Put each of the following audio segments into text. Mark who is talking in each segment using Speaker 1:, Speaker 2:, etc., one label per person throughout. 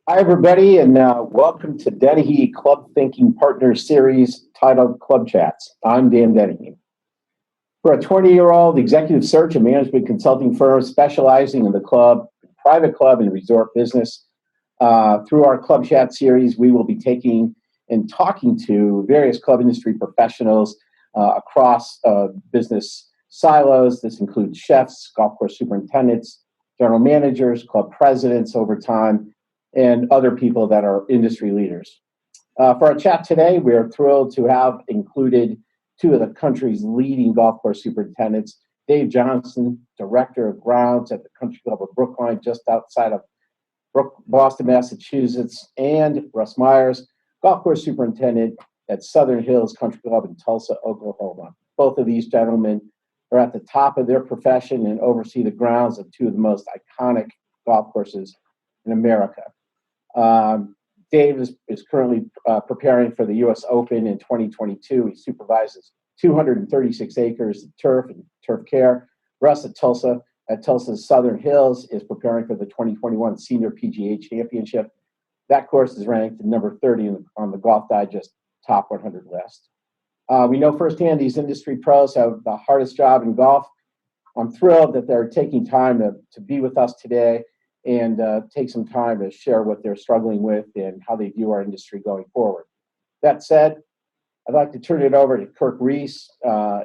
Speaker 1: Hi, everybody, and welcome to Dennehy Club Thinking Partners series titled Club Chats. I'm Dan Dennehy. We're a 20-year-old executive search and management consulting firm specializing in the club, private club, and resort business. Through our Club Chat series, we will be taking and talking to various club industry professionals across business silos. This includes chefs, golf course superintendents, general managers, club presidents over time, and other people that are industry leaders. For our chat today, we are thrilled to have included two of the country's leading golf course superintendents, Dave Johnson, Director of Grounds at the Country Club of Brookline, just outside of Boston, Massachusetts, and Russ Myers, Golf Course Superintendent at Southern Hills Country Club in Tulsa, Oklahoma. Both of these gentlemen are at the top of their profession and oversee the grounds of two of the most iconic golf courses in America. Dave is currently preparing for the U.S. Open in 2022. He supervises 236 acres of turf and turf care. Russ at Tulsa's Southern Hills is preparing for the 2021 Senior PGA Championship. That course is ranked number 30 on the Golf Digest Top 100 list. We know firsthand these industry pros have the hardest job in golf. I'm thrilled that they're taking time to be with us today and take some time to share what they're struggling with and how they view our industry going forward. That said, I'd like to turn it over to Kirk Reese,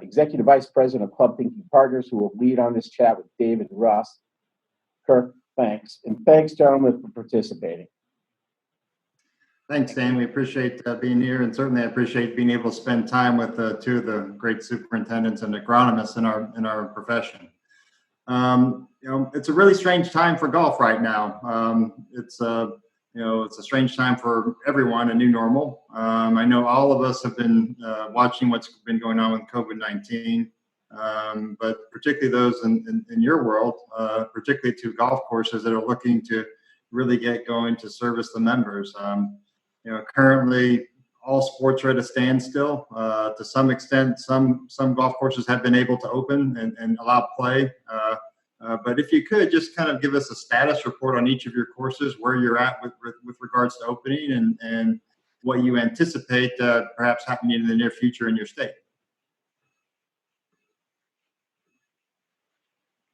Speaker 1: Executive Vice President of Club Thinking Partners, who will lead on this chat with Dave and Russ. Kirk, thanks. And thanks, gentlemen, for participating.
Speaker 2: Thanks, Dan. We appreciate being here, and certainly I appreciate being able to spend time with two of the great superintendents and agronomists in our profession. It's a really strange time for golf right now. It's a strange time for everyone, a new normal. I know all of us have been watching what's been going on with COVID-19, but particularly those in your world, particularly to golf courses that are looking to really get going to service the members. Currently all sports are at a standstill. To some extent, some golf courses have been able to open and allow play. But if you could just kind of give us a status report on each of your courses, where you're at with regards to opening and what you anticipate perhaps happening in the near future in your state.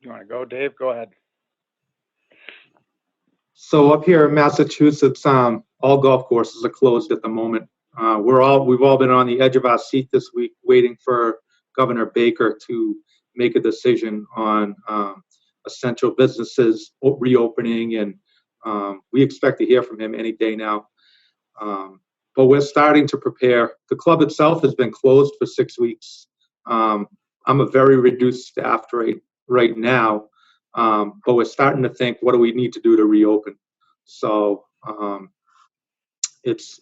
Speaker 3: You want to go, Dave? Go ahead.
Speaker 4: So up here in Massachusetts, all golf courses are closed at the moment. We've all been on the edge of our seat this week, waiting for Governor Baker to make a decision on essential businesses reopening, and we expect to hear from him any day now. But we're starting to prepare. The club itself has been closed for 6 weeks. I'm a very reduced staff right now, but we're starting to think, what do we need to do to reopen? So it's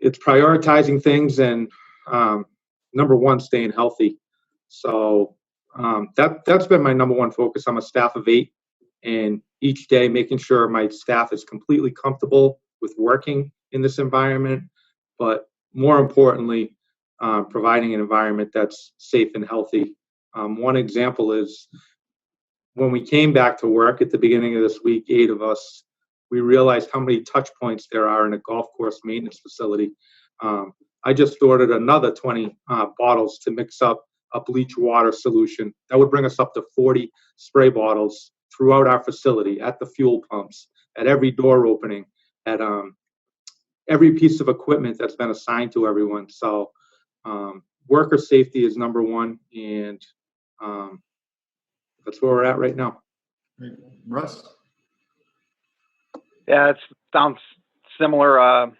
Speaker 4: prioritizing things and number one, staying healthy. So that's been my number one focus. I'm a staff of 8, and each day making sure my staff is completely comfortable with working in this environment, but more importantly, providing an environment that's safe and healthy. One example is when we came back to work at the beginning of this week, 8 of us, we realized how many touch points there are in a golf course maintenance facility. I just ordered another 20 bottles to mix up a bleach water solution. That would bring us up to 40 spray bottles throughout our facility, at the fuel pumps, at every door opening, at every piece of equipment that's been assigned to everyone. So worker safety is number one, and that's where we're at right now.
Speaker 2: Russ?
Speaker 3: Yeah, it sounds similar.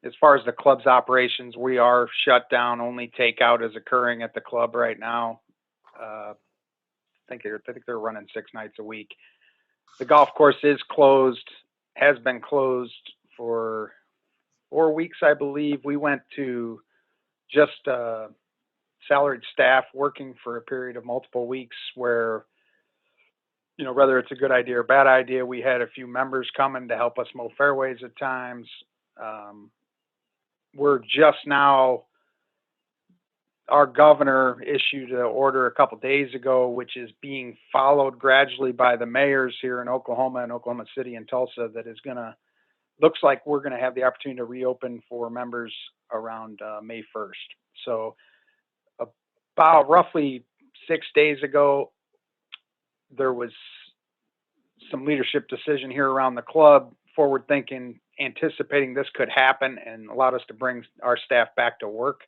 Speaker 3: As far as the club's operations, we are shut down. Only takeout is occurring at the club right now. I think they're running 6 nights a week. The golf course is closed, has been closed for 4 weeks, I believe. We went to just salaried staff working for a period of multiple weeks where, whether it's a good idea or bad idea, we had a few members coming to help us mow fairways at times. We're just now, our governor issued an order a couple days ago, which is being followed gradually by the mayors here in Oklahoma and Oklahoma City and Tulsa, that is going to looks like we're going to have the opportunity to reopen for members around May 1st. So about roughly 6 days ago, there was some leadership decision here around the club, forward thinking, anticipating this could happen, and allowed us to bring our staff back to work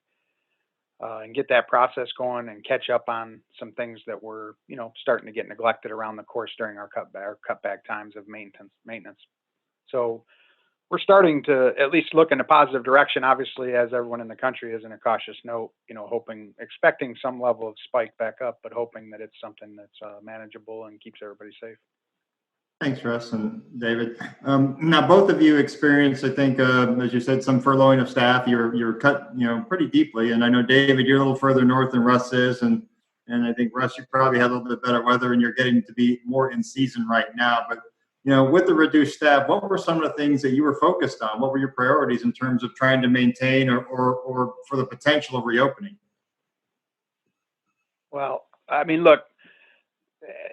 Speaker 3: and get that process going and catch up on some things that were, starting to get neglected around the course during our cutback times of maintenance. So we're starting to at least look in a positive direction, obviously, as everyone in the country is in a cautious note, expecting some level of spike back up, but hoping that it's something that's manageable and keeps everybody safe.
Speaker 2: Thanks, Russ and David. Now, both of you experienced, I think, as you said, some furloughing of staff. You're cut, pretty deeply. And I know, David, you're a little further north than Russ is. And I think, Russ, you probably had a little bit better weather and you're getting to be more in season right now. But, with the reduced staff, what were some of the things that you were focused on? What were your priorities in terms of trying to maintain or for the potential of reopening?
Speaker 3: Well, I mean, look,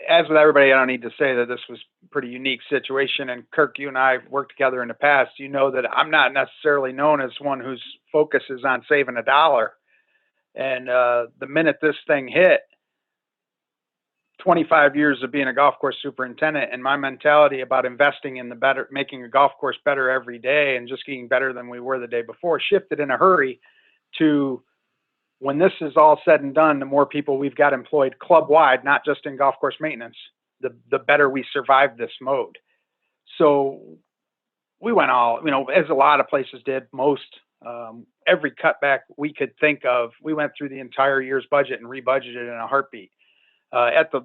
Speaker 3: as with everybody, I don't need to say that this was a pretty unique situation. And Kirk, you and I have worked together in the past. You know that I'm not necessarily known as one whose focus is on saving a dollar. And the minute this thing hit, 25 years of being a golf course superintendent, and my mentality about investing in making a golf course better every day and just getting better than we were the day before shifted in a hurry to, when this is all said and done, the more people we've got employed club-wide, not just in golf course maintenance, the better we survive this mode. So we went all, as a lot of places did, every cutback we could think of, we went through the entire year's budget and rebudgeted in a heartbeat at the,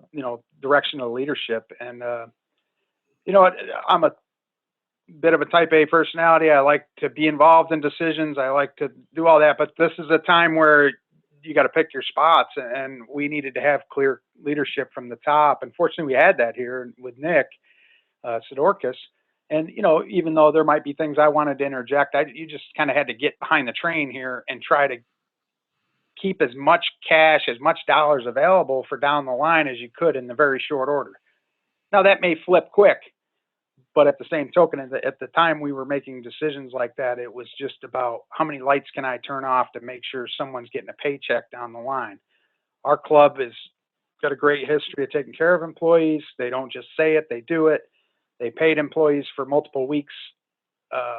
Speaker 3: direction of the leadership. And, I'm a bit of a type A personality. I like to be involved in decisions. I like to do all that, but this is a time where you got to pick your spots, and we needed to have clear leadership from the top. Unfortunately, we had that here with Nick Sidorkis. And, even though there might be things I wanted to interject, you just kind of had to get behind the train here and try to keep as much cash, as much dollars available for down the line as you could in the very short order. Now that may flip quick, but at the same token, at the time we were making decisions like that, it was just about how many lights can I turn off to make sure someone's getting a paycheck down the line. Our club has got a great history of taking care of employees. They don't just say it, they do it. They paid employees for multiple weeks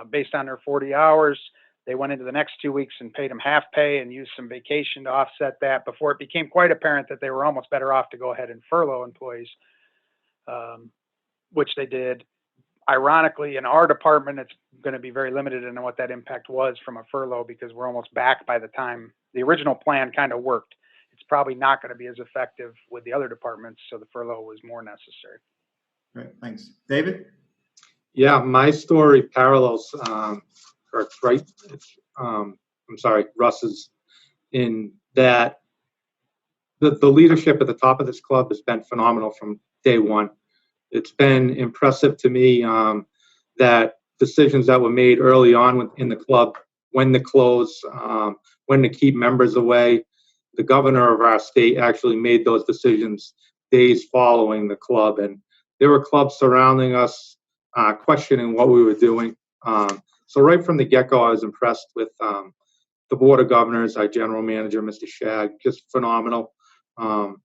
Speaker 3: based on their 40 hours. They went into the next 2 weeks and paid them half pay and used some vacation to offset that before it became quite apparent that they were almost better off to go ahead and furlough employees, which they did. Ironically, in our department, it's going to be very limited in what that impact was from a furlough, because we're almost back by the time the original plan kind of worked. It's probably not going to be as effective with the other departments, so the furlough was more necessary.
Speaker 2: Great, thanks. David?
Speaker 4: Yeah, my story parallels Kirk's, right? I'm sorry, Russ's, in that the leadership at the top of this club has been phenomenal from day one. It's been impressive to me that decisions that were made early on in the club, when to close, when to keep members away, the governor of our state actually made those decisions days following the club. And there were clubs surrounding us, questioning what we were doing. So right from the get-go, I was impressed with the Board of Governors, our general manager, Mr. Shag, just phenomenal. I'm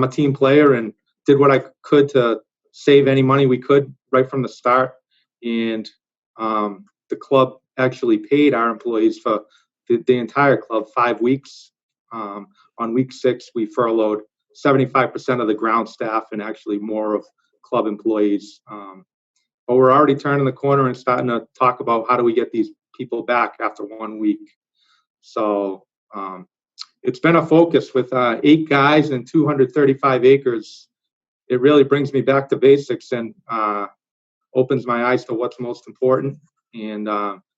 Speaker 4: a team player and did what I could to save any money we could right from the start. And the club actually paid our employees for the entire club 5 weeks. On week 6, we furloughed 75% of the ground staff and actually more of club employees. But we're already turning the corner and starting to talk about how do we get these people back after 1 week. So it's been a focus with 8 guys and 235 acres. It really brings me back to basics and opens my eyes to what's most important, and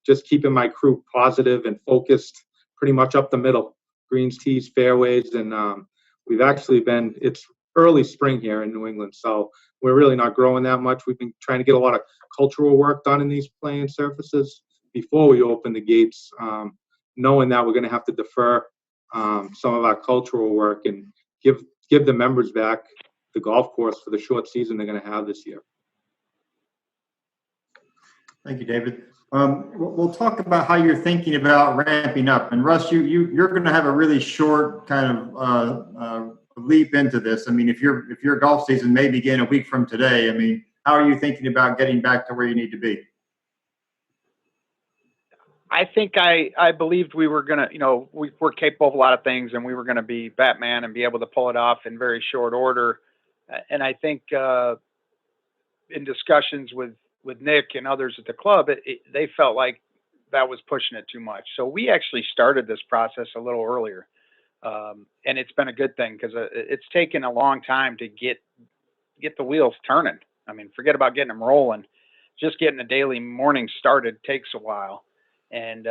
Speaker 4: just keeping my crew positive and focused pretty much up the middle, greens, tees, fairways. And we've actually been, it's early spring here in New England, so we're really not growing that much. We've been trying to get a lot of cultural work done in these playing surfaces before we open the gates, knowing that we're going to have to defer some of our cultural work and give the members back the golf course for the short season they're going to have this year.
Speaker 2: Thank you, David. We'll talk about how you're thinking about ramping up. And Russ, you're going to have a really short kind of leap into this. I mean, if your golf season may begin a week from today, I mean, how are you thinking about getting back to where you need to be?
Speaker 3: I think I believed we were gonna, we're capable of a lot of things, and we were gonna be Batman and be able to pull it off in very short order. And I think in discussions with Nick and others at the club, they felt like that was pushing it too much. So we actually started this process a little earlier, and it's been a good thing because it's taken a long time to get the wheels turning. I mean, forget about getting them rolling. Just getting the daily morning started takes a while, and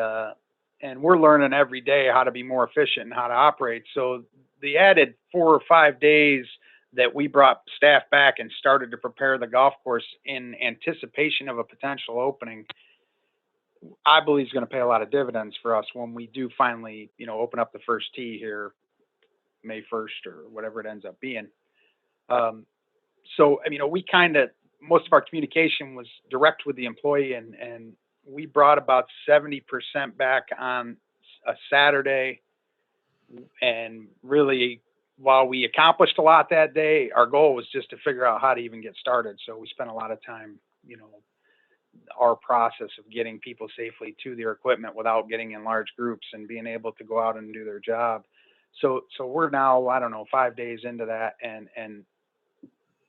Speaker 3: we're learning every day how to be more efficient and how to operate. So the added 4 or 5 days that we brought staff back and started to prepare the golf course in anticipation of a potential opening, I believe is going to pay a lot of dividends for us when we do finally, open up the first tee here May 1st or whatever it ends up being. So, we most of our communication was direct with the employee, and we brought about 70% back on a Saturday. And really, while we accomplished a lot that day, our goal was just to figure out how to even get started. So we spent a lot of time, our process of getting people safely to their equipment without getting in large groups and being able to go out and do their job. So we're now, I don't know, 5 days into that. And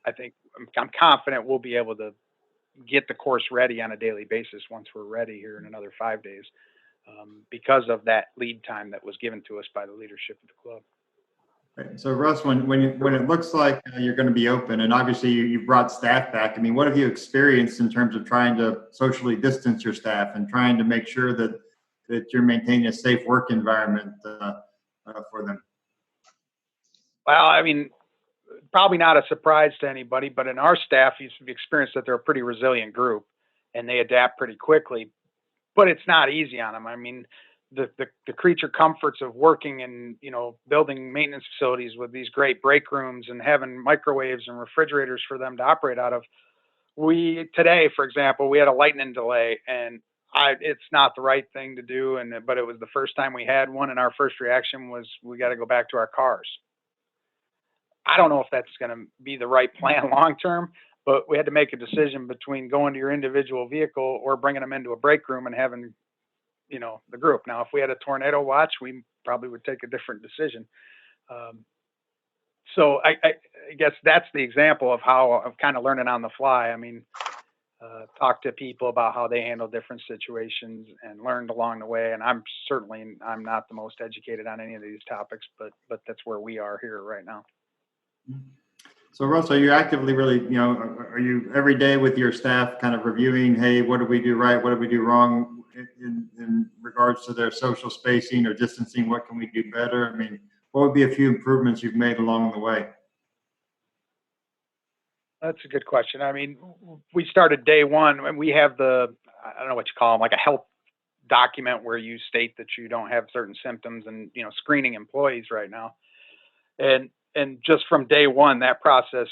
Speaker 3: I think I'm confident we'll be able to get the course ready on a daily basis once we're ready here in another 5 days, because of that lead time that was given to us by the leadership of the club.
Speaker 2: Right. So Russ, when it looks like you're going to be open, and obviously you brought staff back, I mean, what have you experienced in terms of trying to socially distance your staff and trying to make sure that you're maintaining a safe work environment for them?
Speaker 3: Well, I mean, probably not a surprise to anybody, but in our staff, you've experienced that they're a pretty resilient group and they adapt pretty quickly, but it's not easy on them. I mean, the creature comforts of working in, building maintenance facilities with these great break rooms and having microwaves and refrigerators for them to operate out of. Today, for example, we had a lightning delay, and it's not the right thing to do. But it was the first time we had one, and our first reaction was, we got to go back to our cars. I don't know if that's going to be the right plan long term, but we had to make a decision between going to your individual vehicle or bringing them into a break room and having, the group. Now, if we had a tornado watch, we probably would take a different decision. So I guess that's the example of how I'm kind of learning on the fly. I mean, talk to people about how they handle different situations and learned along the way. And I'm not the most educated on any of these topics, but that's where we are here right now.
Speaker 2: So Russell, are you actively really, are you every day with your staff kind of reviewing, hey, what did we do right? What did we do wrong in regards to their social spacing or distancing? What can we do better? I mean, what would be a few improvements you've made along the way?
Speaker 3: That's a good question. I mean, we started day one, and we have I don't know what you call them, like a health document where you state that you don't have certain symptoms and, screening employees right now. And just from day one, that process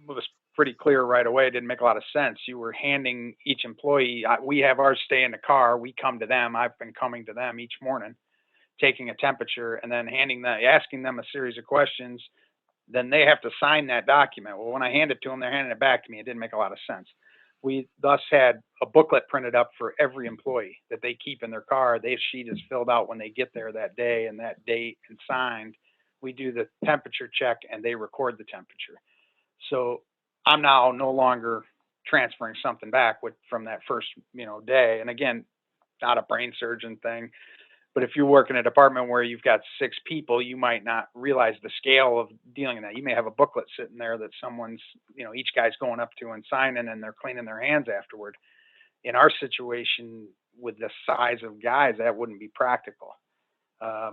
Speaker 3: was pretty clear right away. It didn't make a lot of sense. You were handing each employee, we have ours stay in the car. We come to them. I've been coming to them each morning, taking a temperature and then asking them a series of questions. Then they have to sign that document. Well, when I hand it to them, they're handing it back to me. It didn't make a lot of sense. We thus had a booklet printed up for every employee that they keep in their car. Their sheet is filled out when they get there that day and that date and signed. We do the temperature check and they record the temperature. So I'm now no longer transferring something back from that first, day. And again, not a brain surgeon thing, but if you work in a department where you've got 6 people, you might not realize the scale of dealing in that. You may have a booklet sitting there that someone's, each guy's going up to and signing, and they're cleaning their hands afterward. In our situation, with the size of guys, that wouldn't be practical.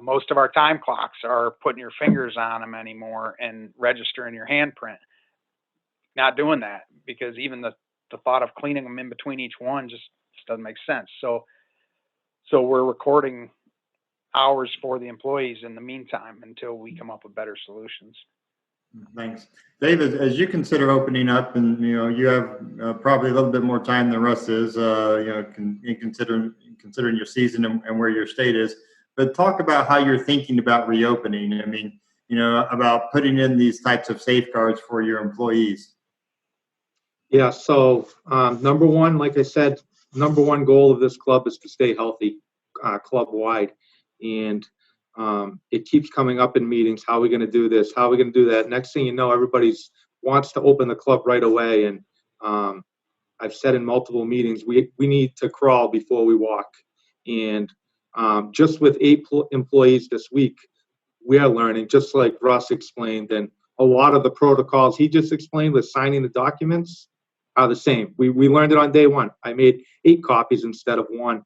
Speaker 3: Most of our time clocks are putting your fingers on them anymore and registering your handprint. Not doing that, because even the thought of cleaning them in between each one just doesn't make sense. So we're recording hours for the employees in the meantime until we come up with better solutions.
Speaker 2: Thanks. David, as you consider opening up and, you have probably a little bit more time than Russ is, considering your season and where your state is, but talk about how you're thinking about reopening. I mean, about putting in these types of safeguards for your employees.
Speaker 4: Yeah, so number one, like I said, number one goal of this club is to stay healthy, club wide. And it keeps coming up in meetings. How are we going to do this? How are we going to do that? Next thing you know, everybody's wants to open the club right away. And I've said in multiple meetings, we need to crawl before we walk. And just with 8 employees this week, we are learning, just like Russ explained, and a lot of the protocols he just explained with signing the documents are the same. We learned it on day one. I made 8 copies instead of 1.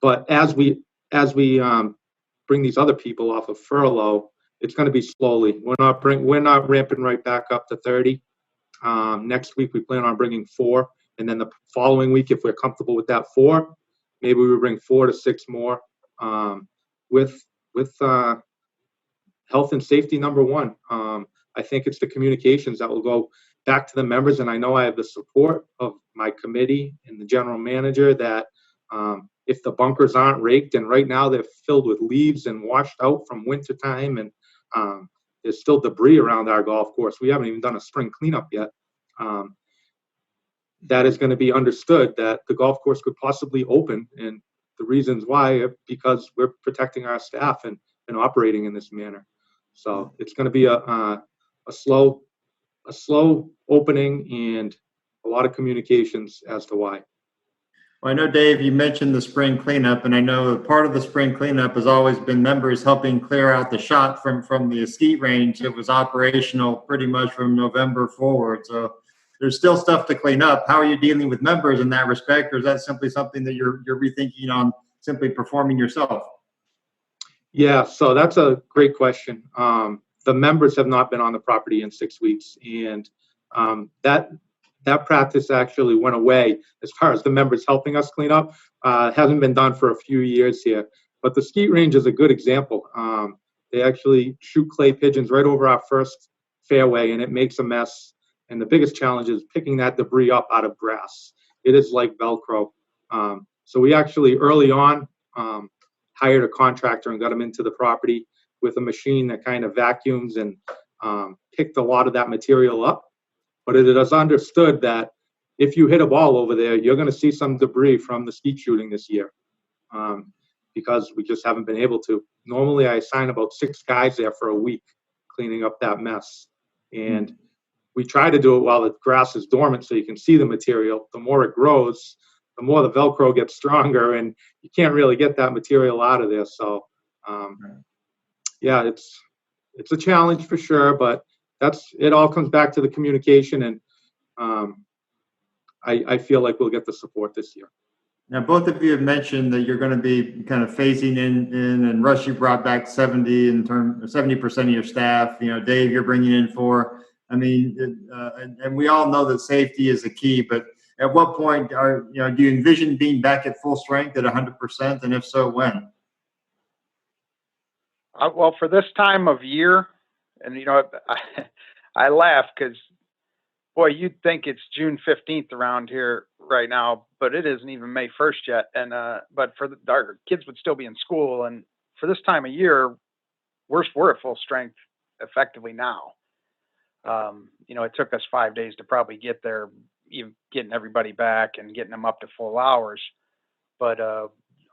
Speaker 4: But as we bring these other people off of furlough, it's going to be slowly. We're not ramping right back up to 30. Next week we plan on bringing 4, and then the following week, if we're comfortable with that 4, maybe we bring 4 to 6 more. With health and safety number one. I think it's the communications that will go back to the members, and I know I have the support of my committee and the general manager that if the bunkers aren't raked, and right now they're filled with leaves and washed out from winter time, and there's still debris around our golf course. We haven't even done a spring cleanup yet. That is going to be understood that the golf course could possibly open, and the reasons why are because we're protecting our staff and operating in this manner. So it's going to be a slow opening and a lot of communications as to why.
Speaker 2: Well, I know, Dave, you mentioned the spring cleanup, and I know part of the spring cleanup has always been members helping clear out the shot from the skeet range. It was operational pretty much from November forward. So there's still stuff to clean up. How are you dealing with members in that respect, or is that simply something that you're rethinking on simply performing yourself?
Speaker 4: Yeah, so that's a great question. The members have not been on the property in 6 weeks, and that practice actually went away as far as the members helping us clean up. Hasn't been done for a few years here, but the skeet range is a good example. They actually shoot clay pigeons right over our first fairway, and it makes a mess. And the biggest challenge is picking that debris up out of grass. It is like Velcro. So we actually early on hired a contractor and got him into the property with a machine that kind of vacuums and picked a lot of that material up. But it is understood that if you hit a ball over there, you're going to see some debris from the skeet shooting this year because we just haven't been able to. Normally, I assign about 6 guys there for a week cleaning up that mess. And we try to do it while the grass is dormant so you can see the material. The more it grows, the more the Velcro gets stronger, and you can't really get that material out of there. So, yeah, it's a challenge for sure, but it all comes back to the communication, and I feel like we'll get the support this year.
Speaker 2: Now, both of you have mentioned that you're going to be kind of phasing in, and Russ, you brought back 70% of your staff. Dave, you're bringing in 4. I mean, and we all know that safety is the key, but at what point do you envision being back at full strength at 100%? And if so, when?
Speaker 3: Well, for this time of year, and I laugh because, boy, you'd think it's June 15th around here right now, but it isn't even May 1st yet. And but our kids would still be in school, and for this time of year, we're at full strength effectively now. It took us 5 days to probably get there, even getting everybody back and getting them up to full hours. But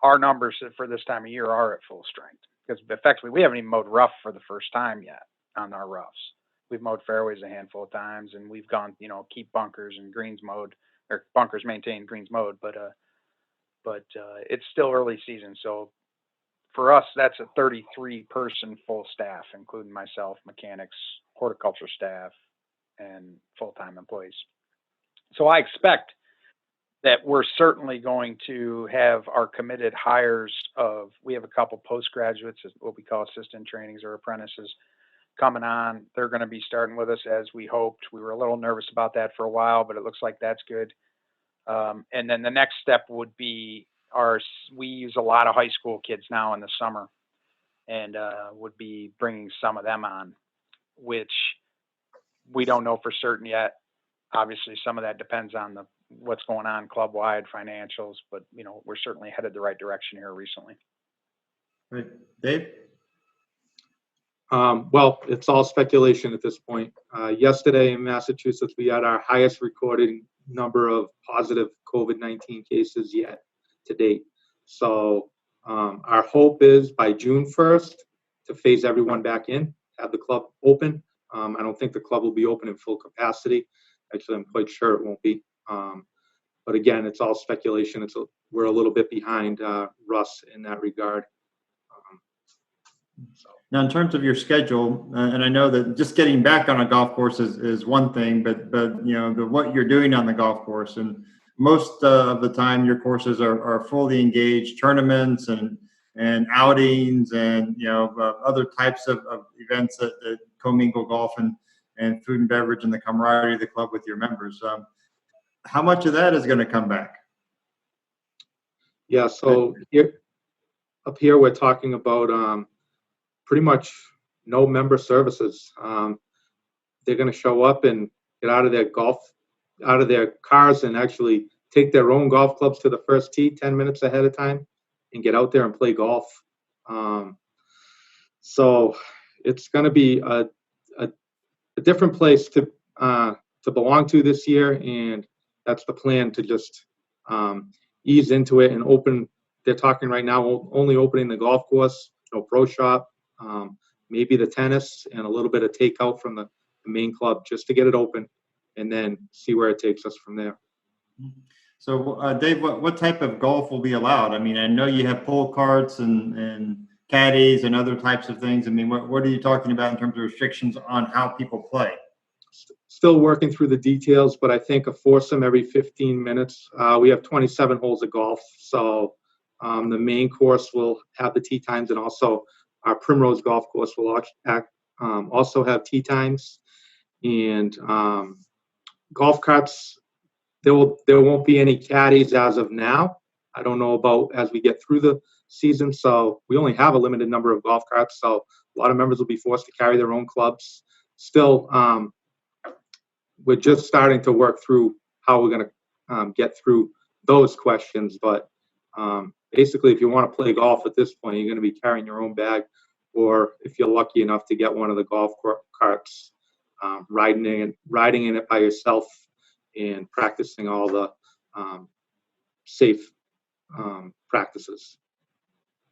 Speaker 3: our numbers for this time of year are at full strength because effectively we haven't even mowed rough for the first time yet on our roughs. We've mowed fairways a handful of times, and we've gone, keep bunkers and greens mowed, or bunkers maintained, greens mowed. But it's still early season, so for us, that's a 33-person full staff, including myself, mechanics, horticulture staff, and full-time employees. So I expect that we're certainly going to have our committed hires we have a couple postgraduates, what we call assistant trainings or apprentices, coming on. They're going to be starting with us as we hoped. We were a little nervous about that for a while, but it looks like that's good. And then the next step would be we use a lot of high school kids now in the summer, and would be bringing some of them on which we don't know for certain yet. Obviously, some of that depends on what's going on club-wide financials, but, we're certainly headed the right direction here recently.
Speaker 2: Great. Dave?
Speaker 4: Well, it's all speculation at this point. Yesterday in Massachusetts, we had our highest recorded number of positive COVID-19 cases yet to date. So our hope is by June 1st to phase everyone back in, have the club open. I don't think the club will be open in full capacity. Actually, I'm quite sure it won't be. But again, it's all speculation. We're a little bit behind Russ in that regard.
Speaker 2: Now, in terms of your schedule, and I know that just getting back on a golf course is one thing, but what you're doing on the golf course, and most of the time your courses are fully engaged, tournaments and outings and other types of events that commingle golf and food and beverage and the camaraderie of the club with your members. How much of that is going to come back?
Speaker 4: Yeah, so up here we're talking about pretty much no member services. They're going to show up and get out of their cars and actually take their own golf clubs to the first tee 10 minutes ahead of time and get out there and play golf. So it's going to be a different place to belong to this year, and that's the plan, to just ease into it and open. They're talking right now only opening the golf course, no pro shop, maybe the tennis, and a little bit of takeout from the main club just to get it open, and then see where it takes us from there.
Speaker 2: So, Dave, what type of golf will be allowed? I mean, I know you have pull carts and caddies and other types of things. I mean, what are you talking about in terms of restrictions on how people play?
Speaker 4: Still working through the details, but I think a foursome every 15 minutes. We have 27 holes of golf, so the main course will have the tee times, and also our Primrose golf course will also have tee times. And golf carts, there won't be any caddies as of now. I don't know about as we get through the season. So we only have a limited number of golf carts, so a lot of members will be forced to carry their own clubs. Still, we're just starting to work through how we're going to get through those questions. But basically, if you want to play golf at this point, you're going to be carrying your own bag, or if you're lucky enough to get one of the golf carts, riding in it by yourself and practicing all the safe practices.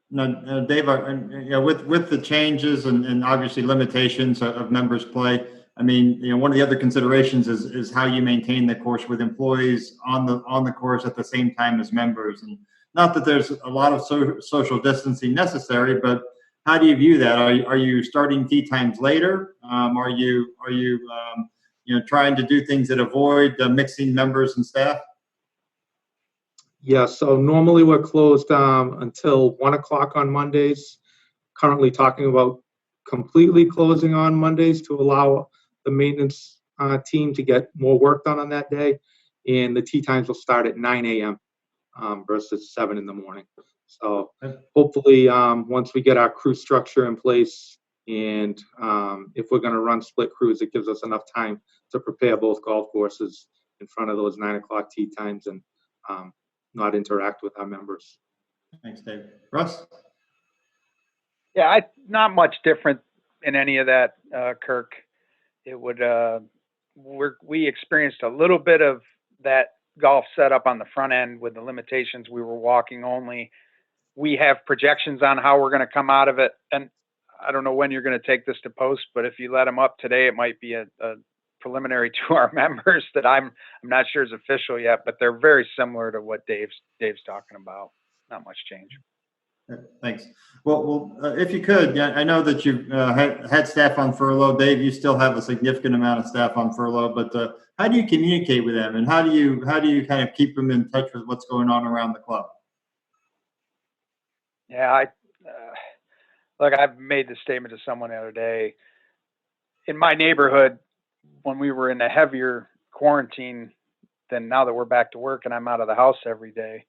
Speaker 2: Now, Dave, with the changes and obviously limitations of members' play, I mean, one of the other considerations is how you maintain the course with employees on the course at the same time as members. And not that there's a lot of social distancing necessary, but how do you view that? Are you starting tee times later? Are you trying to do things that avoid mixing members and staff?
Speaker 4: Yeah, so normally we're closed until 1 o'clock on Mondays. Currently talking about completely closing on Mondays to allow the maintenance team to get more work done on that day. And the tee times will start at 9 a.m. Versus 7 in the morning. So hopefully once we get our crew structure in place, and if we're going to run split crews, it gives us enough time to prepare both golf courses in front of those 9 o'clock tee times and not interact with our members.
Speaker 2: Thanks, Dave. Russ?
Speaker 3: Yeah, not much different in any of that, Kirk. It would we experienced a little bit of that golf setup on the front end with the limitations. We were walking only. We have projections on how we're going to come out of it, and I don't know when you're going to take this to post, but if you let them up today, it might be a preliminary to our members that I'm not sure is official yet, but they're very similar to what Dave's talking about. Not much change.
Speaker 2: Thanks. Well, if you could, I know that you've had staff on furlough. Dave, you still have a significant amount of staff on furlough, but how do you communicate with them, and how do you kind of keep them in touch with what's going on around the club?
Speaker 3: Yeah, look, I've made this statement to someone the other day. In my neighborhood, when we were in a heavier quarantine than now that we're back to work and I'm out of the house every day,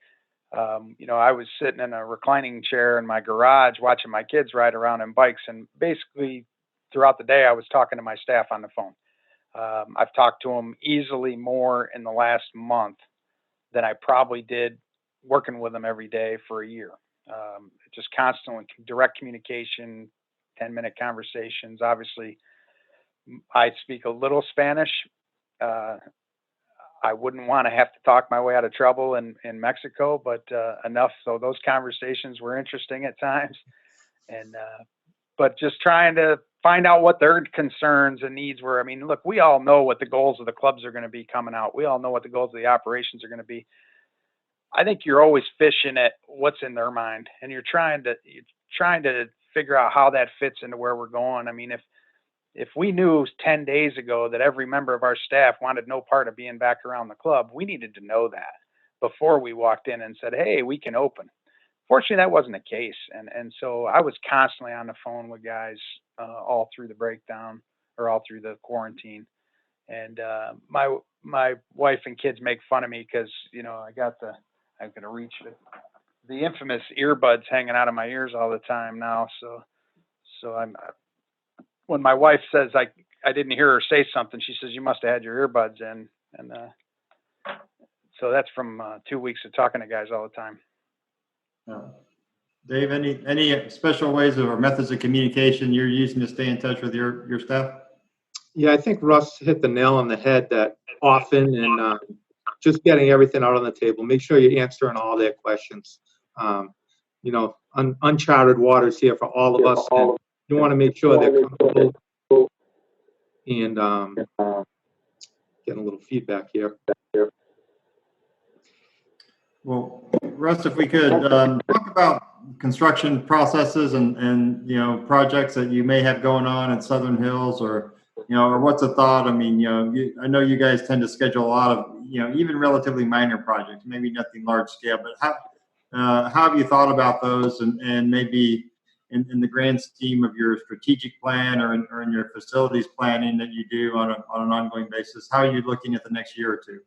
Speaker 3: I was sitting in a reclining chair in my garage watching my kids ride around on bikes and basically throughout the day, I was talking to my staff on the phone. I've talked to them easily more in the last month than I probably did working with them every day for a year. Just constantly direct communication, 10-minute conversations. Obviously, I speak a little Spanish. Uh, I wouldn't want to have to talk my way out of trouble in Mexico, but enough so those conversations were interesting at times. And but just trying to find out what their concerns and needs were. I mean, look, we all know what the goals of the clubs are going to be coming out. We all know what the goals of the operations are going to be. I think you're always fishing at what's in their mind, and you're trying to figure out how that fits into where we're going. I mean, if we knew 10 days ago that every member of our staff wanted no part of being back around the club, we needed to know that before we walked in and said, hey, we can open. Fortunately, that wasn't the case. And so I was constantly on the phone with guys all through the breakdown or all through the quarantine. And my wife and kids make fun of me because, I'm going to reach the infamous earbuds hanging out of my ears all the time now. So when my wife says I didn't hear her say something, she says, you must have had your earbuds in. And so that's from 2 weeks of talking to guys all the time.
Speaker 2: Dave, any special ways or methods of communication you're using to stay in touch with your staff?
Speaker 4: Yeah, I think Russ hit the nail on the head that often and just getting everything out on the table. Make sure you're answering all their questions. Uncharted waters here for all of us. And you want to make sure they're comfortable. And getting a little feedback here.
Speaker 2: Well, Russ, if we could talk about construction processes and projects that you may have going on at Southern Hills, or what's a thought? I mean, I know you guys tend to schedule a lot of even relatively minor projects, maybe nothing large scale, but how have you thought about those and maybe in the grand scheme of your strategic plan or in your facilities planning that you do on an ongoing basis? How are you looking at the next year or two?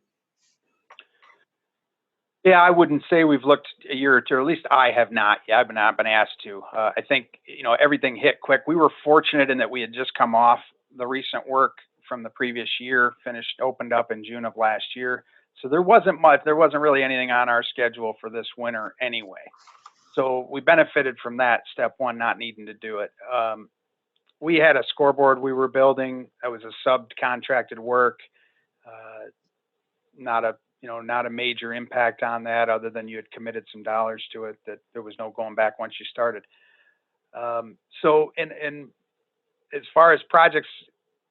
Speaker 3: Yeah, I wouldn't say we've looked a year or two, or at least I have not. Yeah, I've not been asked to. I think, everything hit quick. We were fortunate in that we had just come off the recent work from the previous year, opened up in June of last year. So there wasn't really anything on our schedule for this winter anyway. So we benefited from that, step one, not needing to do it. We had a scoreboard we were building. That was a subcontracted work. Not a major impact on that other than you had committed some dollars to it, that there was no going back once you started. So as far as projects,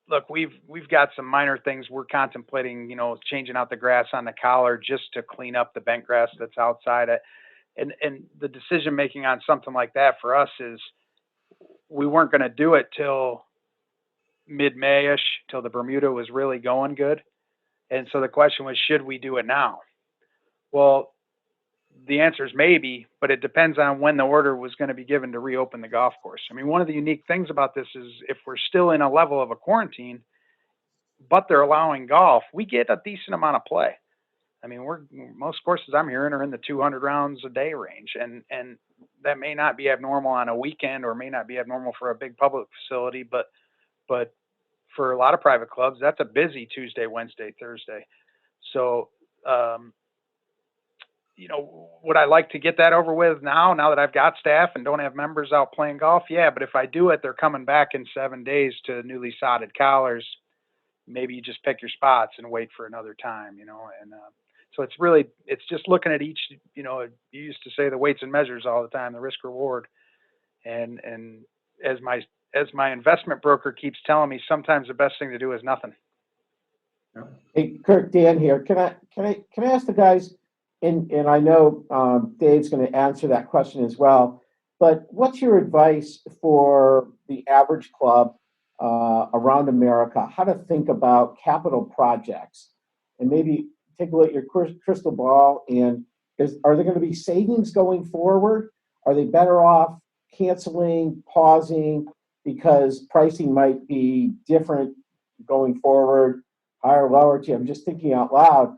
Speaker 3: look, we've got some minor things we're contemplating, changing out the grass on the collar just to clean up the bent grass that's outside it. And the decision making on something like that for us is we weren't going to do it till mid-May-ish, till the Bermuda was really going good. And so the question was, should we do it now? Well, the answer is maybe, but it depends on when the order was going to be given to reopen the golf course. I mean, one of the unique things about this is if we're still in a level of a quarantine, but they're allowing golf, we get a decent amount of play. I mean, most courses I'm hearing are in the 200 rounds a day range, and that may not be abnormal on a weekend or may not be abnormal for a big public facility, but for a lot of private clubs, that's a busy Tuesday, Wednesday, Thursday. So, would I like to get that over with now that I've got staff and don't have members out playing golf? Yeah, but if I do it, they're coming back in 7 days to newly sodded collars. Maybe you just pick your spots and wait for another time, and so it's just looking at each, you used to say the weights and measures all the time, the risk reward. And as my investment broker keeps telling me, sometimes the best thing to do is nothing.
Speaker 1: Hey, Kirk, Dan here. Can I ask the guys, and I know Dave's going to answer that question as well, but what's your advice for the average club around America, how to think about capital projects, and maybe take a look at your crystal ball, and are there going to be savings going forward? Are they better off canceling, pausing, because pricing might be different going forward, higher, lower? I'm just thinking out loud.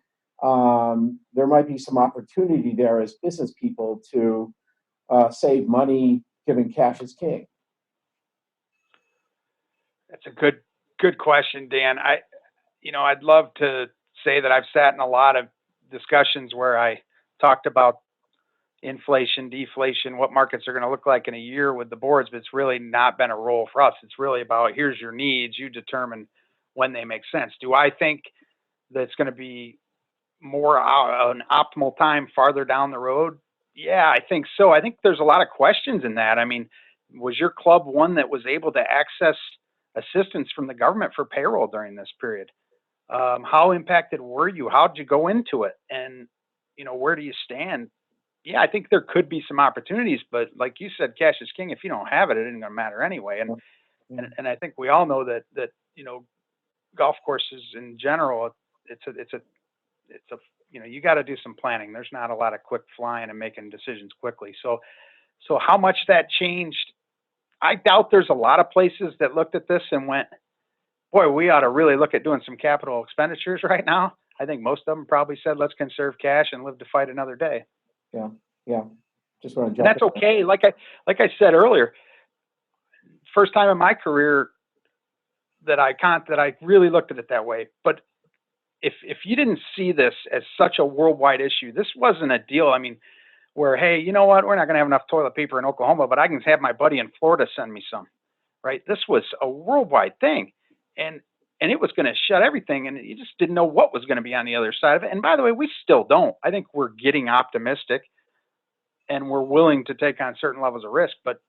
Speaker 1: There might be some opportunity there as business people to save money, given cash is king.
Speaker 3: That's a good question, Dan. I'd love to say that I've sat in a lot of discussions where I talked about inflation, deflation, what markets are going to look like in a year with the boards, but it's really not been a role for us. It's really about here's your needs, you determine when they make sense. Do I think that it's going to be more an optimal time farther down the road? Yeah, I think so. I think there's a lot of questions in that. I mean, was your club one that was able to access assistance from the government for payroll during this period? How impacted were you? How did you go into it? And, where do you stand? Yeah, I think there could be some opportunities, but like you said, cash is king. If you don't have it, it isn't going to matter anyway. And I think we all know that golf courses in general, it's a you got to do some planning. There's not a lot of quick flying and making decisions quickly. So how much that changed, I doubt there's a lot of places that looked at this and went, boy, we ought to really look at doing some capital expenditures right now. I think most of them probably said, let's conserve cash and live to fight another day.
Speaker 1: Yeah. Just want to
Speaker 3: And that's okay. Like I said earlier, first time in my career that I really looked at it that way. But if you didn't see this as such a worldwide issue, this wasn't a deal. I mean, where, hey, you know what? We're not going to have enough toilet paper in Oklahoma, but I can have my buddy in Florida send me some, right? This was a worldwide thing. And it was going to shut everything. And you just didn't know what was going to be on the other side of it. And by the way, we still don't. I think we're getting optimistic and we're willing to take on certain levels of risk, but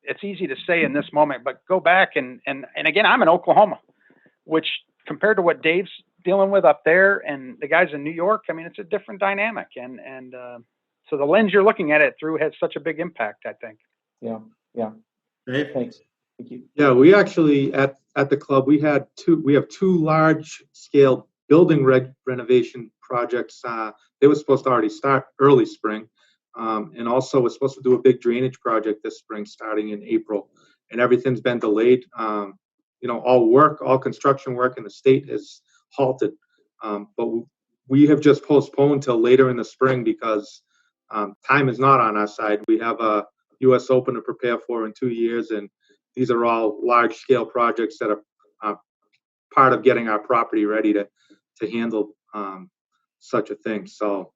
Speaker 3: it's easy to say in this moment, but go back and again, I'm in Oklahoma, which compared to what Dave's dealing with up there and the guys in New York, I mean, it's a different dynamic. And so the lens you're looking at it through has such a big impact, I think.
Speaker 1: Yeah.
Speaker 2: Dave?
Speaker 1: Thanks. Thank you.
Speaker 4: Yeah, we actually at the club we have two large scale building renovation projects. They were supposed to already start early spring, and also we're supposed to do a big drainage project this spring starting in April, and everything's been delayed. All construction work in the state is halted, but we have just postponed till later in the spring because time is not on our side. We have a U.S. Open to prepare for in 2 years, and these are all large-scale projects that are part of getting our property ready to handle such a thing. So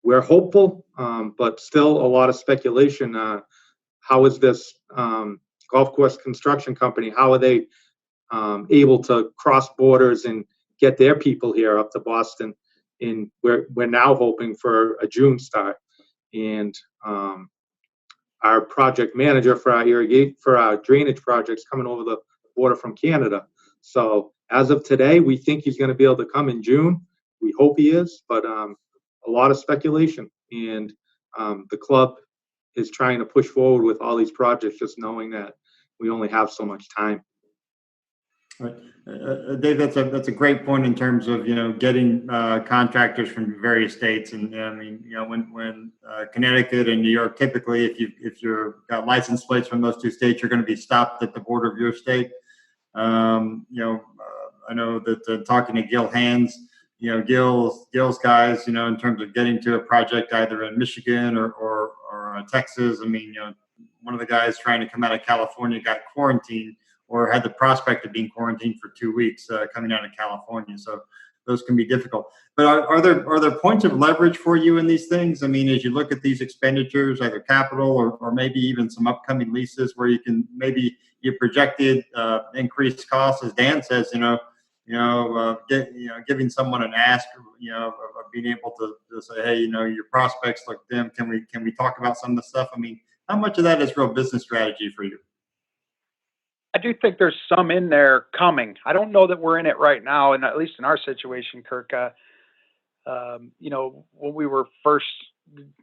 Speaker 4: we're hopeful, but still a lot of speculation. How is this golf course construction company, how are they able to cross borders and get their people here up to Boston? And we're now hoping for a June start. And our project manager for our drainage projects coming over the border from Canada. So as of today, we think he's going to be able to come in June. We hope he is, but a lot of speculation. And the club is trying to push forward with all these projects, just knowing that we only have so much time.
Speaker 2: Right. Dave, that's a great point in terms of getting contractors from various states, and I mean when Connecticut and New York, typically if you've got license plates from those two states, you're going to be stopped at the border of your state. I know that talking to Gil Hands, Gil's guys, in terms of getting to a project either in Michigan or Texas. I mean, one of the guys trying to come out of California got quarantined, or had the prospect of being quarantined for 2 weeks coming out of California. So those can be difficult. But are there points of leverage for you in these things? I mean, as you look at these expenditures, either capital or maybe even some upcoming leases where you can maybe you projected increased costs, as Dan says, giving someone an ask, of being able to say, hey, your prospects look dim. Can we talk about some of the stuff? I mean, how much of that is real business strategy for you?
Speaker 3: I do think there's some in there coming. I don't know that we're in it right now, and at least in our situation, Kirk, when we were first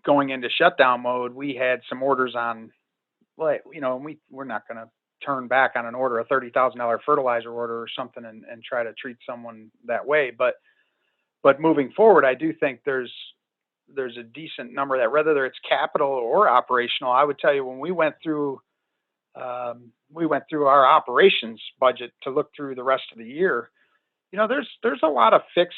Speaker 3: going into shutdown mode, we had some orders on, we're not going to turn back on an order, a $30,000 fertilizer order or something and try to treat someone that way. But moving forward, I do think there's a decent number that, whether it's capital or operational, I would tell you when we went through our operations budget to look through the rest of the year, there's a lot of fixed,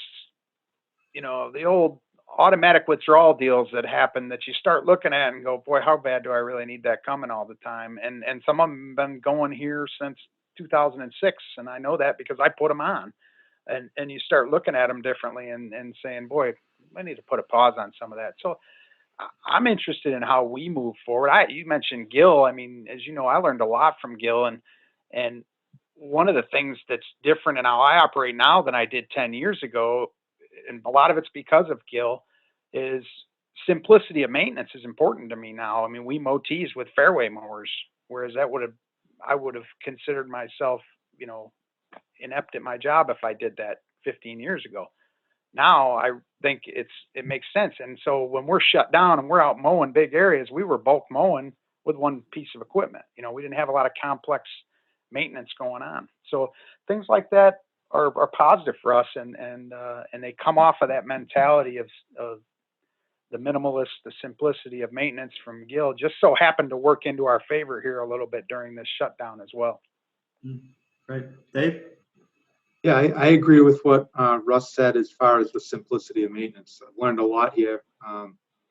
Speaker 3: the old automatic withdrawal deals that happen that you start looking at and go, boy, how bad do I really need that coming all the time? And some of them have been going here since 2006, and I know that because I put them on. And you start looking at them differently and saying, boy, I need to put a pause on some of that. So I'm interested in how we move forward. You mentioned Gil. I mean, as you know, I learned a lot from Gil, and one of the things that's different in how I operate now than I did 10 years ago, and a lot of it's because of Gil, is simplicity of maintenance is important to me now. I mean, we mow tees with fairway mowers, whereas I would have considered myself, inept at my job if I did that 15 years ago. Now I think it makes sense. And so when we're shut down and we're out mowing big areas, we were bulk mowing with one piece of equipment. We didn't have a lot of complex maintenance going on. So things like that are positive for us, and they come off of that mentality of the minimalist, the simplicity of maintenance from Gil. Just so happened to work into our favor here a little bit during this shutdown as well.
Speaker 2: Great. Dave?
Speaker 4: Yeah, I agree with what Russ said as far as the simplicity of maintenance. I've learned a lot here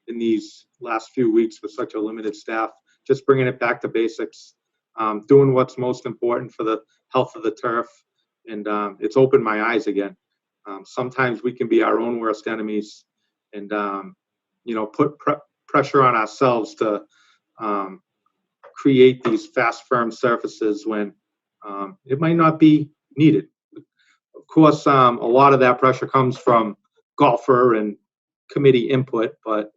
Speaker 4: in these last few weeks with such a limited staff, just bringing it back to basics, doing what's most important for the health of the turf. And it's opened my eyes again. Sometimes we can be our own worst enemies and, put pressure on ourselves to create these fast, firm surfaces when it might not be needed. Of course, a lot of that pressure comes from golfer and committee input, but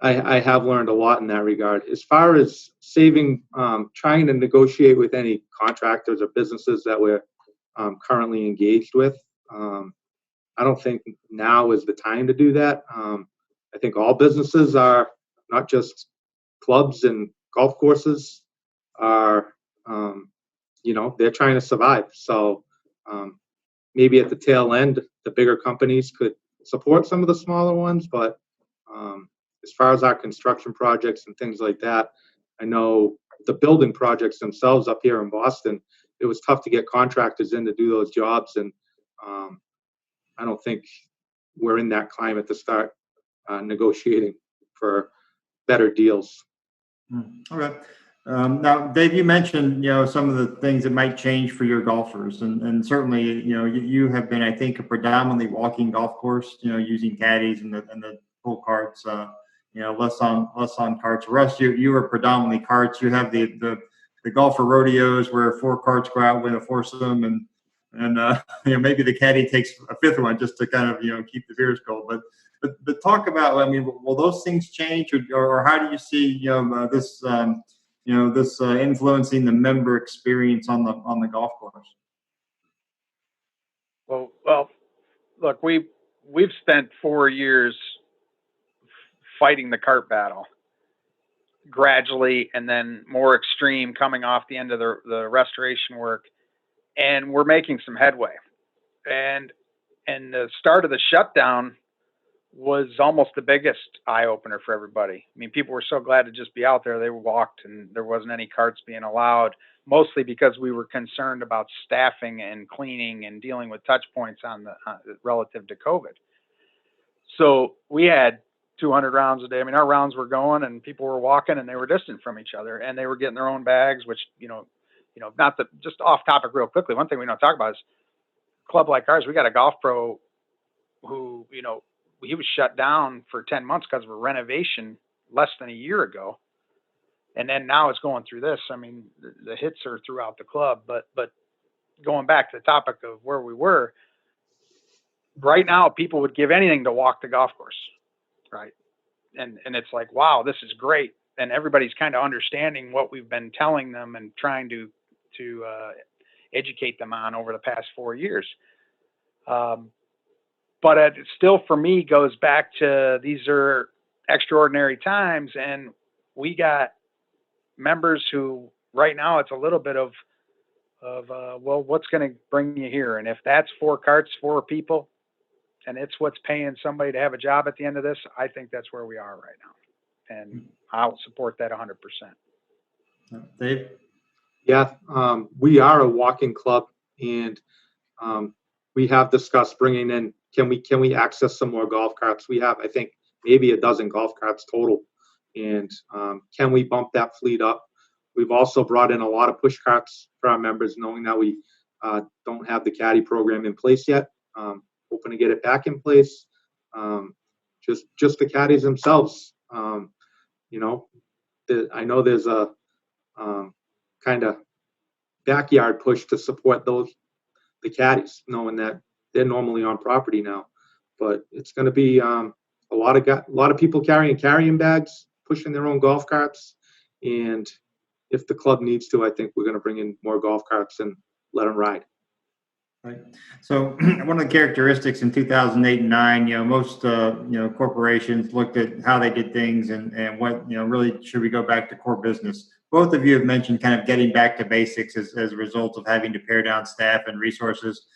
Speaker 4: I have learned a lot in that regard. As far as saving, trying to negotiate with any contractors or businesses that we're currently engaged with, I don't think now is the time to do that. I think all businesses are, not just clubs and golf courses, are, they're trying to survive. So maybe at the tail end, the bigger companies could support some of the smaller ones, but as far as our construction projects and things like that, I know the building projects themselves up here in Boston, it was tough to get contractors in to do those jobs, and I don't think we're in that climate to start negotiating for better deals.
Speaker 2: Okay. Now, Dave, you mentioned, some of the things that might change for your golfers, and certainly, you have been, I think, a predominantly walking golf course, using caddies and the pull carts, less on carts. Russ, you were predominantly carts. You have the golfer rodeos where 4 carts go out with a foursome, and maybe the caddy takes a 5th one just to kind of, keep the beers cold. But talk about, will those things change, or how do you see, this influencing the member experience on the golf course?
Speaker 3: Well, look, we've spent 4 years fighting the cart battle gradually, and then more extreme coming off the end of the restoration work, and we're making some headway. And the start of the shutdown was almost the biggest eye opener for everybody. I mean, people were so glad to just be out there. They walked, and there wasn't any carts being allowed, mostly because we were concerned about staffing and cleaning and dealing with touch points relative to COVID. So we had 200 rounds a day. I mean, our rounds were going, and people were walking, and they were distant from each other, and they were getting their own bags, which, just off topic real quickly. One thing we don't talk about is a club like ours. We got a golf pro who, he was shut down for 10 months because of a renovation less than a year ago. And then now it's going through this. I mean, the hits are throughout the club, but going back to the topic of where we were, right now, people would give anything to walk the golf course. Right. And it's like, wow, this is great. And everybody's kind of understanding what we've been telling them and trying to educate them on over the past 4 years. But it still, for me, goes back to these are extraordinary times, and we got members who right now it's a little bit of well, what's going to bring you here? And if that's 4 carts, 4 people, and it's what's paying somebody to have a job at the end of this, I think that's where we are right now, and I'll support that 100%.
Speaker 2: Dave?
Speaker 4: Yeah, we are a walking club, and we have discussed bringing in, can we access some more golf carts? We have, I think, maybe a dozen golf carts total, and can we bump that fleet up? We've also brought in a lot of push carts for our members, knowing that we don't have the caddy program in place yet. Hoping to get it back in place. Just the caddies themselves. You know, I know there's a kind of backyard push to support the caddies, knowing that they're normally on property now. But it's going to be a lot of people carrying bags, pushing their own golf carts, and if the club needs to, I think we're going to bring in more golf carts and let them ride.
Speaker 2: Right. So one of the characteristics in 2008 and 9, most corporations looked at how they did things and what really should we go back to core business. Both of you have mentioned kind of getting back to basics as a result of having to pare down staff and resources.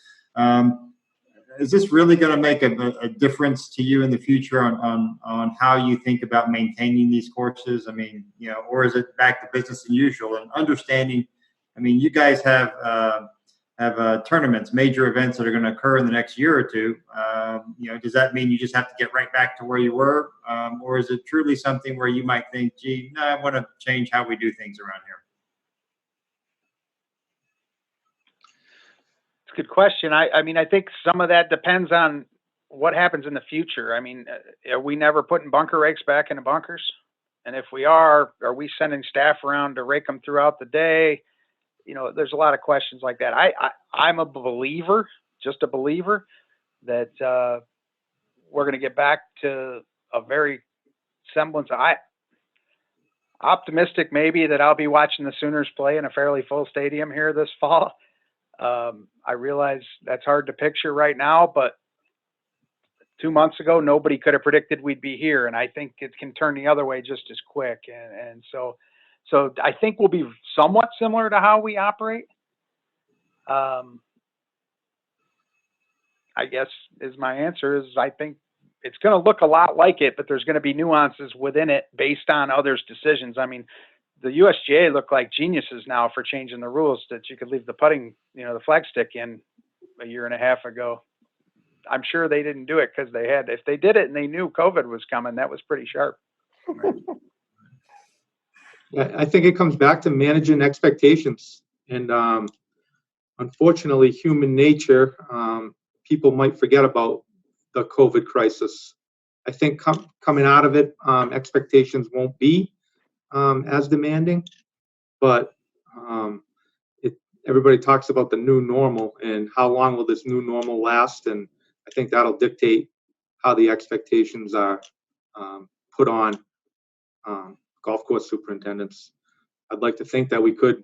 Speaker 2: Is this really going to make a difference to you in the future on how you think about maintaining these courses? I mean, or is it back to business as usual and understanding? I mean, you guys have tournaments, major events that are going to occur in the next year or two. Does that mean you just have to get right back to where you were? Or is it truly something where you might think, gee, no, I want to change how we do things around here?
Speaker 3: It's a good question. I mean, I think some of that depends on what happens in the future. I mean, are we never putting bunker rakes back into bunkers? And if we are we sending staff around to rake them throughout the day? There's a lot of questions like that. I'm a believer, just a believer, that we're going to get back to a very semblance. Optimistic maybe that I'll be watching the Sooners play in a fairly full stadium here this fall. I realize that's hard to picture right now, but 2 months ago, nobody could have predicted we'd be here. And I think it can turn the other way just as quick. And so I think we'll be somewhat similar to how we operate. I guess is my answer is I think it's going to look a lot like it, but there's going to be nuances within it based on others' decisions. I mean, the USGA look like geniuses now for changing the rules that you could leave the putting, the flag stick in a year and a half ago. I'm sure they didn't do it because if they did it and they knew COVID was coming, that was pretty sharp. Right?
Speaker 4: Yeah, I think it comes back to managing expectations. And unfortunately, human nature, people might forget about the COVID crisis. I think coming out of it, expectations won't be as demanding, but everybody talks about the new normal and how long will this new normal last, and I think that'll dictate how the expectations are put on golf course superintendents. I'd like to think that we could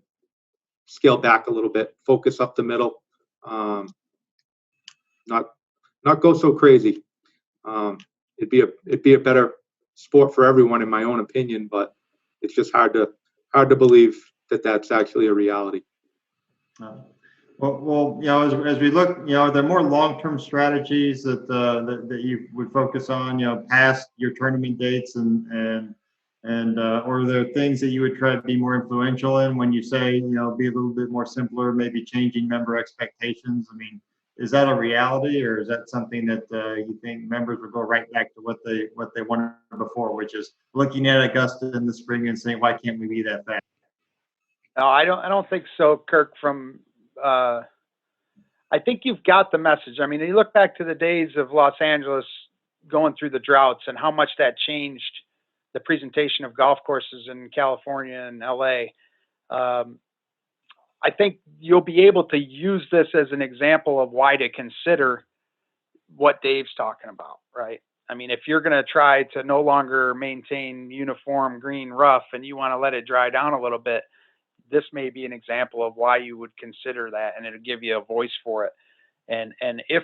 Speaker 4: scale back a little bit, focus up the middle, not go so crazy. It'd be a better sport for everyone, in my own opinion, but it's just hard to believe that that's actually a reality.
Speaker 2: Well, as we look, are there more long-term strategies that you would focus on, past your tournament dates and or are there things that you would try to be more influential in when you say, be a little bit more simpler, maybe changing member expectations? I mean, is that a reality, or is that something that you think members would go right back to what they wanted before, which is looking at Augusta in the spring and saying, why can't we be that fast?
Speaker 3: No, I don't think so, Kirk. I think you've got the message. I mean, you look back to the days of Los Angeles going through the droughts and how much that changed the presentation of golf courses in California and LA. I think you'll be able to use this as an example of why to consider what Dave's talking about, right? I mean, if you're going to try to no longer maintain uniform green rough and you want to let it dry down a little bit, this may be an example of why you would consider that, and it'll give you a voice for it. And if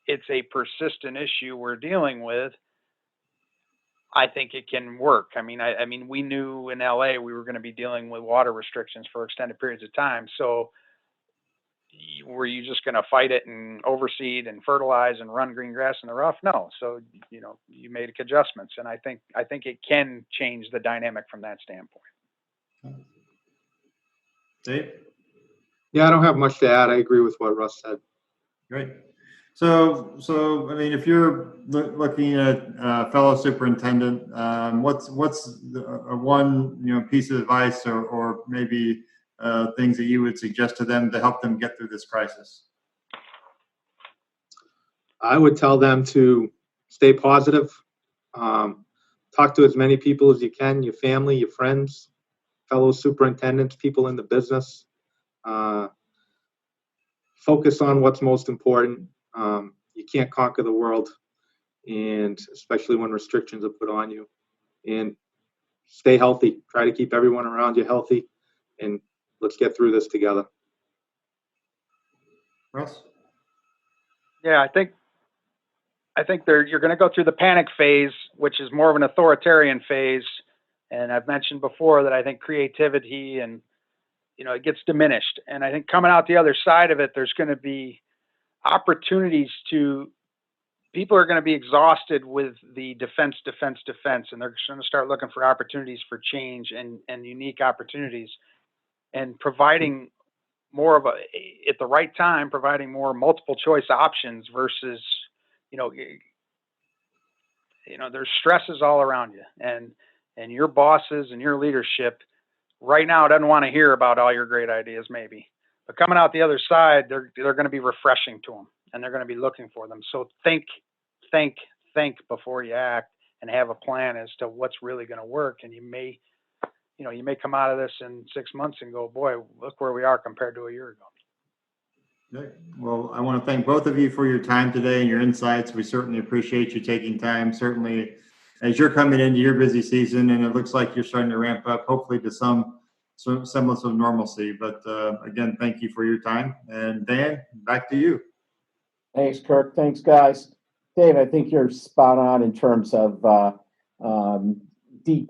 Speaker 3: it's a persistent issue we're dealing with, I think it can work. I mean, we knew in LA we were going to be dealing with water restrictions for extended periods of time. So were you just going to fight it and overseed and fertilize and run green grass in the rough? No. So, you made adjustments, and I think it can change the dynamic from that standpoint.
Speaker 2: Dave?
Speaker 4: Yeah, I don't have much to add. I agree with what Russ said.
Speaker 2: Great. So I mean, if you're looking at fellow superintendent, what's the one piece of advice or maybe things that you would suggest to them to help them get through this crisis?
Speaker 4: I would tell them to stay positive. Talk to as many people as you can, your family, your friends, fellow superintendents, people in the business. Focus on what's most important. You can't conquer the world, and especially when restrictions are put on you. And stay healthy. Try to keep everyone around you healthy, and let's get through this together.
Speaker 2: Russ?
Speaker 3: Yeah, I think you're going to go through the panic phase, which is more of an authoritarian phase. And I've mentioned before that I think creativity and, it gets diminished. And I think coming out the other side of it, there's going to be opportunities people are going to be exhausted with the defense, and they're going to start looking for opportunities for change and unique opportunities, and providing more of at the right time, providing more multiple choice options versus, there's stresses all around you, and your bosses and your leadership right now doesn't want to hear about all your great ideas, maybe, but coming out the other side, they're going to be refreshing to them, and they're going to be looking for them. So think before you act, and have a plan as to what's really going to work. And you may come out of this in 6 months and go, boy, look where we are compared to a year ago.
Speaker 2: Okay. Well, I want to thank both of you for your time today and your insights. We certainly appreciate you taking time, certainly as you're coming into your busy season, and it looks like you're starting to ramp up, hopefully to some semblance of normalcy. But again, thank you for your time. And Dan, back to you.
Speaker 1: Thanks, Kirk. Thanks, guys. Dave, I think you're spot on in terms of, I don't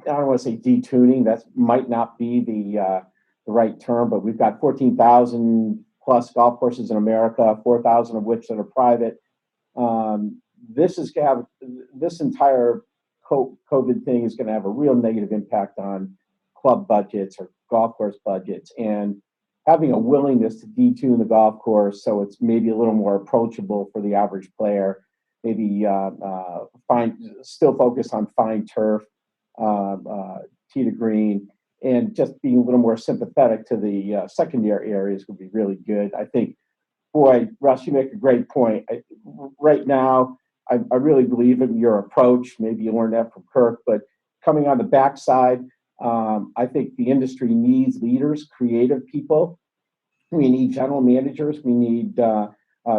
Speaker 1: want to say detuning. That might not be the right term, but we've got 14,000 plus golf courses in America, 4,000 of which that are private. This entire COVID thing is going to have a real negative impact on club budgets or golf course budgets, and having a willingness to detune the golf course so it's maybe a little more approachable for the average player, maybe still focus on fine turf, tee to green, and just being a little more sympathetic to the secondary areas would be really good. I think, boy, Russ, you make a great point. Right now, I really believe in your approach. Maybe you learned that from Kirk, but coming on the backside, I think the industry needs leaders, creative people. We need general managers. We need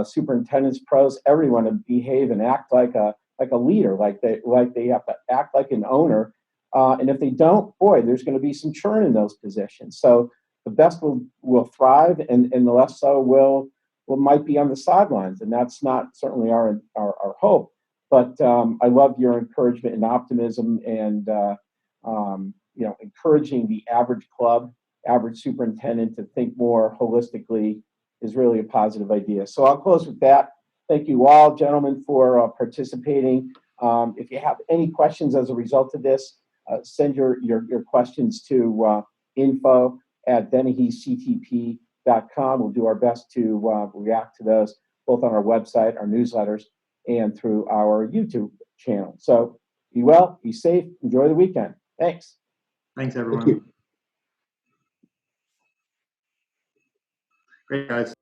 Speaker 1: superintendents, pros, everyone to behave and act like a leader, like they have to act like an owner. And if they don't, boy, there's going to be some churn in those positions. So the best will thrive, and the less so might be on the sidelines, and that's not certainly our hope. But I love your encouragement and optimism, and encouraging the average club, average superintendent to think more holistically is really a positive idea. So I'll close with that. Thank you all, gentlemen, for participating. If you have any questions as a result of this, send your questions to info@dennehyctp.com. We'll do our best to react to those both on our website, our newsletters, and through our YouTube channel. So be well, be safe, enjoy the weekend. Thanks.
Speaker 2: Thanks, everyone.
Speaker 4: Thank you.
Speaker 2: Great, guys.